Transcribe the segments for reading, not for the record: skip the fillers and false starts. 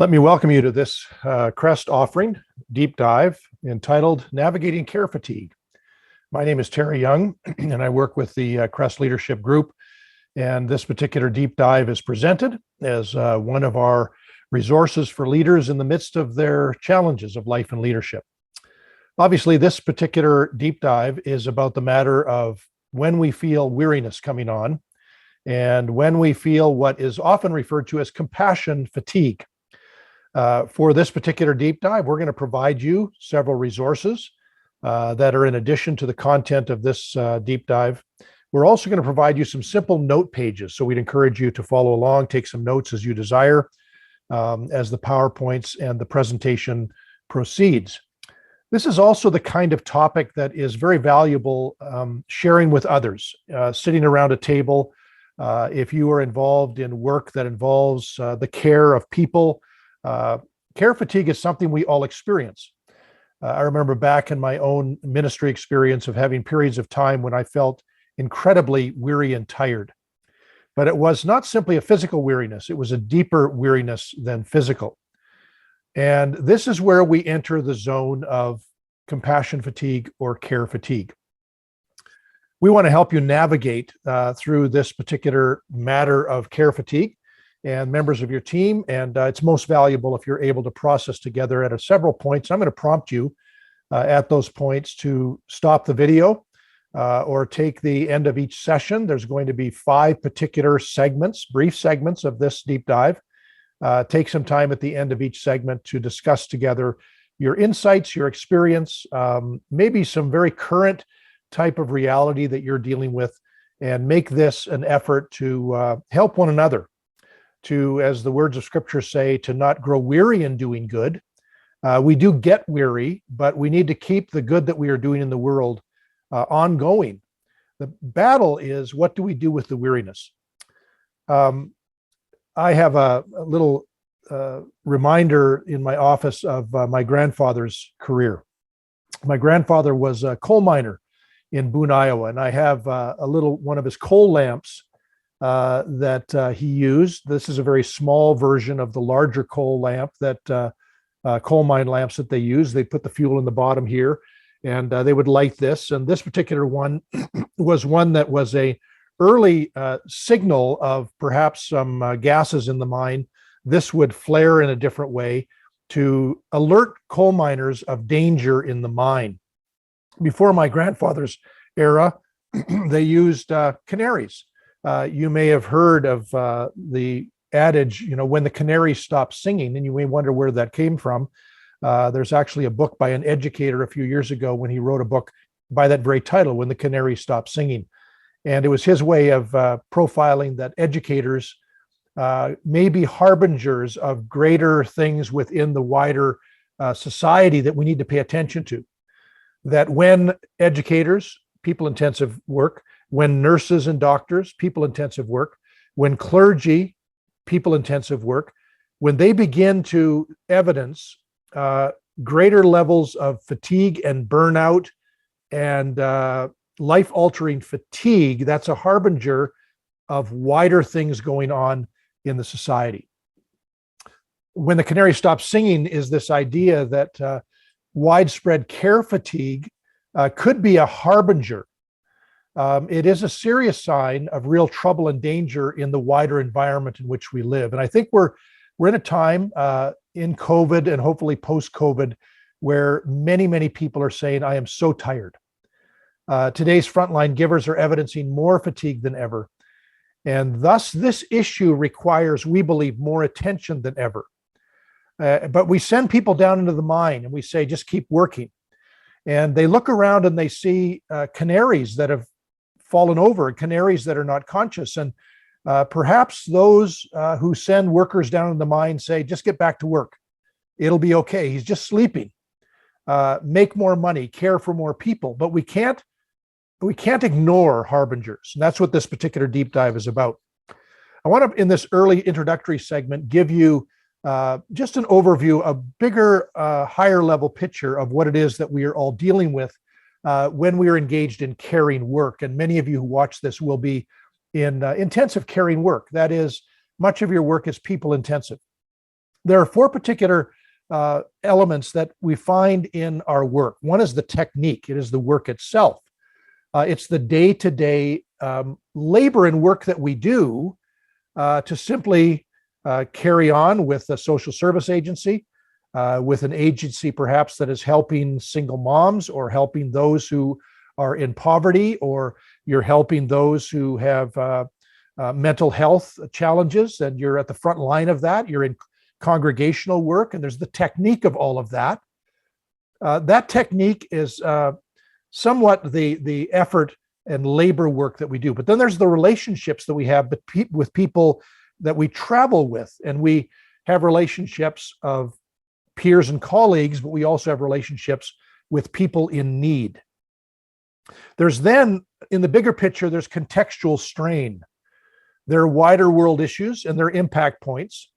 Let me welcome you to this crest offering deep dive entitled Navigating Care Fatigue. My name is Terry Young, and I work with the Crest Leadership Group. And this particular deep dive is presented as one of our resources for leaders in the midst of their challenges of life and leadership. Obviously, this particular deep dive is about the matter of when we feel weariness coming on and when we feel what is often referred to as compassion fatigue. For this particular deep dive, we're going to provide you several resources that are in addition to the content of this deep dive. We're also going to provide you some simple note pages, so we'd encourage you to follow along, take some notes as you desire, as the PowerPoints and the presentation proceeds. This is also the kind of topic that is very valuable sharing with others, sitting around a table. If you are involved in work that involves the care of people, care fatigue is something we all experience. I remember back in my own ministry experience of having periods of time when I felt incredibly weary and tired. But it was not simply a physical weariness, it was a deeper weariness than physical. And this is where we enter the zone of compassion fatigue or care fatigue. We want to help you navigate through this particular matter of care fatigue and members of your team. And it's most valuable if you're able to process together at several points. I'm going to prompt you at those points to stop the video or take the end of each session. There's going to be 5 particular segments, brief segments of this deep dive. Take some time at the end of each segment to discuss together your insights, your experience, maybe some very current type of reality that you're dealing with, and make this an effort to help one another to, as the words of scripture say, to not grow weary in doing good. We do get weary, but we need to keep the good that we are doing in the world ongoing. The battle is, what do we do with the weariness? I have a little reminder in my office of my grandfather's career. My grandfather was a coal miner in Boone, Iowa, and I have one of his coal lamps that he used. This is a very small version of the larger coal lamp that coal mine lamps that they use. They put the fuel in the bottom here, and they would light this. And this particular one was one that was a early signal of perhaps some gases in the mine. This would flare in a different way to alert coal miners of danger in the mine. Before my grandfather's era, they used canaries. You may have heard of the adage, when the canary stops singing, and you may wonder where that came from. There's actually a book by an educator a few years ago when he wrote a book by that very title, When the Canary Stopped Singing. And it was his way of profiling that educators may be harbingers of greater things within the wider society that we need to pay attention to. That when educators, people-intensive work, when nurses and doctors, people-intensive work, when clergy, people-intensive work, when they begin to evidence greater levels of fatigue and burnout and life-altering fatigue, that's a harbinger of wider things going on in the society. When the canary stops singing is this idea that widespread care fatigue could be a harbinger. It is a serious sign of real trouble and danger in the wider environment in which we live. And I think we're in a time in COVID and hopefully post-COVID where many, many people are saying, I am so tired. Today's frontline givers are evidencing more fatigue than ever. And thus, this issue requires, we believe, more attention than ever. But we send people down into the mine and we say, just keep working. And they look around and they see canaries that have fallen over, canaries that are not conscious. And perhaps those who send workers down in the mine say, just get back to work. It'll be okay. He's just sleeping. Make more money, care for more people. But we can't ignore harbingers. And that's what this particular deep dive is about. I want to, in this early introductory segment, give you just an overview, a bigger, higher level picture of what it is that we are all dealing with when we are engaged in caring work. And many of you who watch this will be in intensive caring work. That is, much of your work is people intensive. There are four particular elements that we find in our work. One is the technique. It is the work itself. It's the day-to-day labor and work that we do to simply carry on with a social service agency, with an agency perhaps that is helping single moms or helping those who are in poverty, or you're helping those who have mental health challenges, and you're at the front line of that. You're in congregational work, and there's the technique of all of that. That technique is somewhat the effort and labor work that we do. But then there's the relationships that we have with people that we travel with, and we have relationships of peers and colleagues, but we also have relationships with people in need. There's then, in the bigger picture, there's contextual strain. There are wider world issues and there are impact points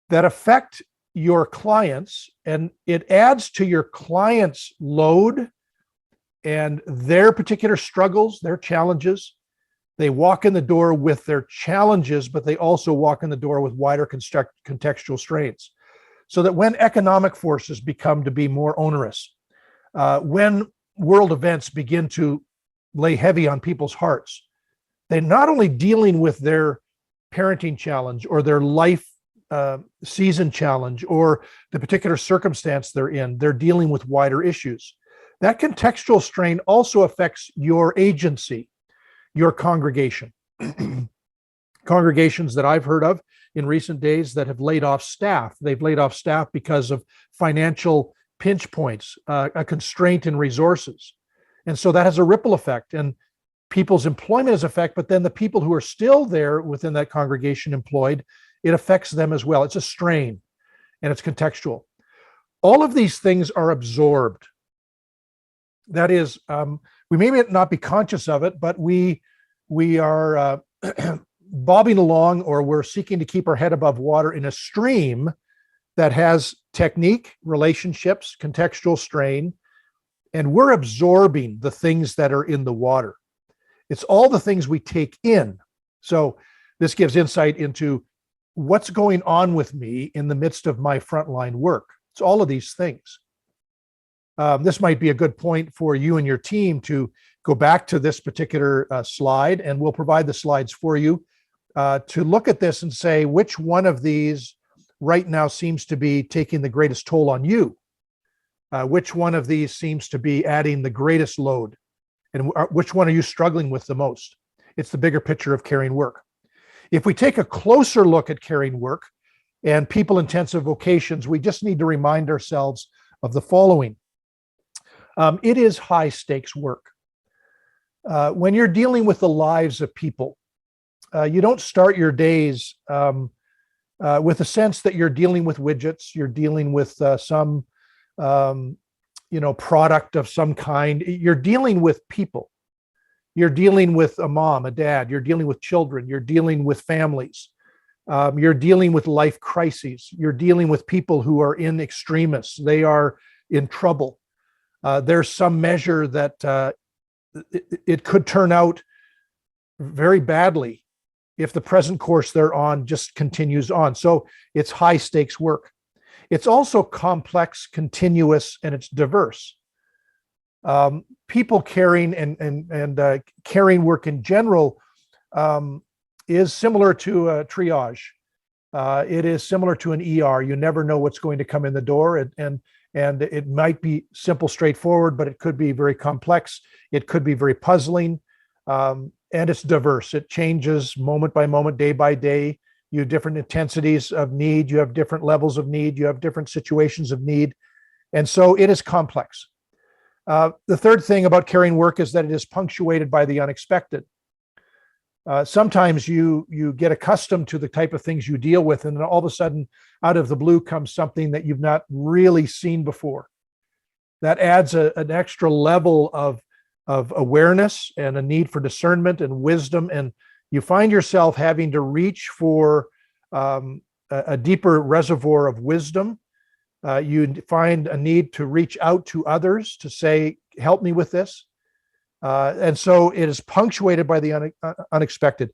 that affect your clients, and it adds to your clients' load and their particular struggles, their challenges. They walk in the door with their challenges, but they also walk in the door with wider contextual strains. So that when economic forces become to be more onerous, when world events begin to lay heavy on people's hearts, they're not only dealing with their parenting challenge or their life season challenge or the particular circumstance they're in, they're dealing with wider issues. That contextual strain also affects your agency, your congregation. Congregations that I've heard of in recent days that have laid off staff. They've laid off staff because of financial pinch points, a constraint in resources. And so that has a ripple effect, and people's employment is affected, but then the people who are still there within that congregation employed, it affects them as well. It's a strain, and it's contextual. All of these things are absorbed. That is, we may not be conscious of it, but we are bobbing along, or we're seeking to keep our head above water in a stream that has technique, relationships, contextual strain, and we're absorbing the things that are in the water. It's all the things we take in. So this gives insight into what's going on with me in the midst of my frontline work. It's all of these things. This might be a good point for you and your team to go back to this particular slide, and we'll provide the slides for you to look at this and say, which one of these right now seems to be taking the greatest toll on you? Which one of these seems to be adding the greatest load? And which one are you struggling with the most? It's the bigger picture of caring work. If we take a closer look at caring work and people-intensive vocations, we just need to remind ourselves of the following. It is high-stakes work. When you're dealing with the lives of people, you don't start your days with a sense that you're dealing with widgets, you're dealing with some product of some kind. You're dealing with people. You're dealing with a mom, a dad. You're dealing with children. You're dealing with families. You're dealing with life crises. You're dealing with people who are in extremis. They are in trouble. There's some measure that it could turn out very badly if the present course they're on just continues on. So it's high stakes work. It's also complex, continuous, and it's diverse. People caring and caring work in general is similar to a triage. It is similar to an ER. You never know what's going to come in the door, and it might be simple, straightforward, but it could be very complex. It could be very puzzling, and it's diverse. It changes moment by moment, day by day. You have different intensities of need. You have different levels of need. You have different situations of need. And so it is complex. The third thing about caring work is that it is punctuated by the unexpected. Sometimes you get accustomed to the type of things you deal with, and then all of a sudden, out of the blue comes something that you've not really seen before. That adds an extra level of awareness and a need for discernment and wisdom, and you find yourself having to reach for a deeper reservoir of wisdom. You find a need to reach out to others to say, help me with this. And so it is punctuated by the unexpected.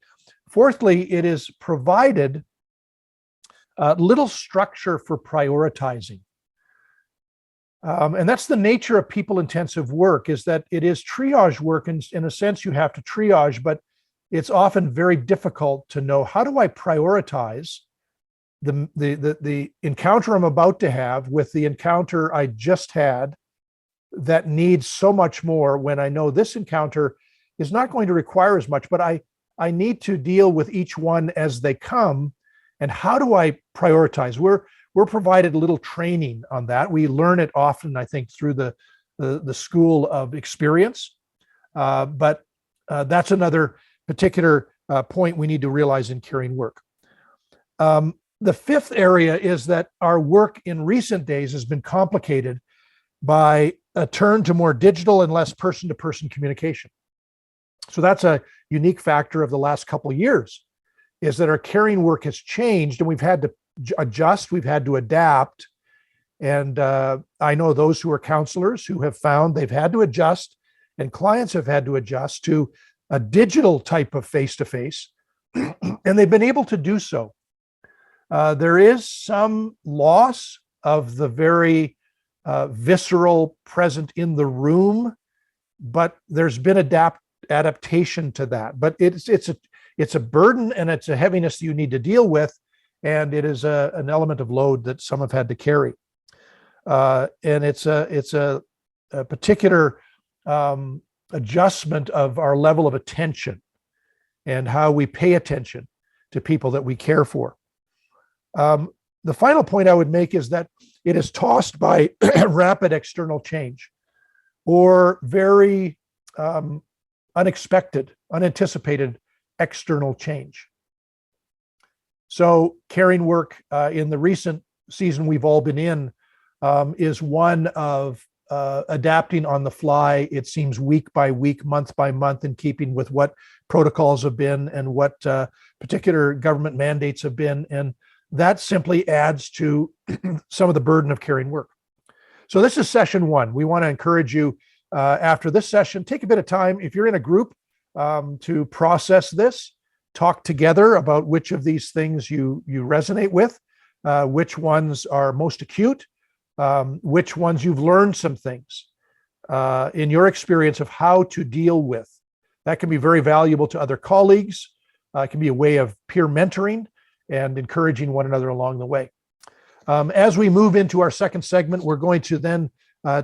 Fourthly, it is provided Little structure for prioritizing. And that's the nature of people-intensive work, is that it is triage work. In a sense, you have to triage, but it's often very difficult to know, how do I prioritize the encounter I'm about to have with the encounter I just had that needs so much more, when I know this encounter is not going to require as much, but I need to deal with each one as they come. And how do I prioritize? We're provided a little training on that. We learn it often, I think, through the school of experience. But that's another particular point we need to realize in caring work. The fifth area is that our work in recent days has been complicated by a turn to more digital and less person-to-person communication. So that's a unique factor of the last couple of years, is that our caring work has changed, and we've had to adjust, we've had to adapt. And I know those who are counselors who have found they've had to adjust, and clients have had to adjust to a digital type of face-to-face, and they've been able to do so. There is some loss of the very visceral present in the room, but there's been adaptation to that. But it's a burden, and it's a heaviness that you need to deal with, and it is an element of load that some have had to carry. And it's a particular adjustment of our level of attention and how we pay attention to people that we care for. The final point I would make is that it is tossed by rapid external change, or very unexpected, unanticipated external change. So caring work in the recent season we've all been in is one of adapting on the fly, it seems, week by week, month by month, in keeping with what protocols have been and what particular government mandates have been. And that simply adds to some of the burden of caring work. So this is session one. We want to encourage you after this session, take a bit of time, if you're in a group, to process this, talk together about which of these things you resonate with, which ones are most acute, which ones you've learned some things in your experience of how to deal with. That can be very valuable to other colleagues. It can be a way of peer mentoring and encouraging one another along the way. As we move into our second segment, we're going to then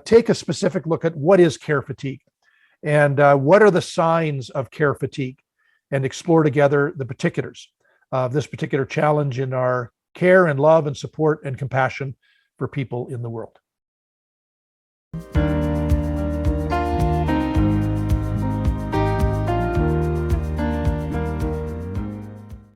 take a specific look at what is care fatigue, and what are the signs of care fatigue, and explore together the particulars of this particular challenge in our care and love and support and compassion for people in the world.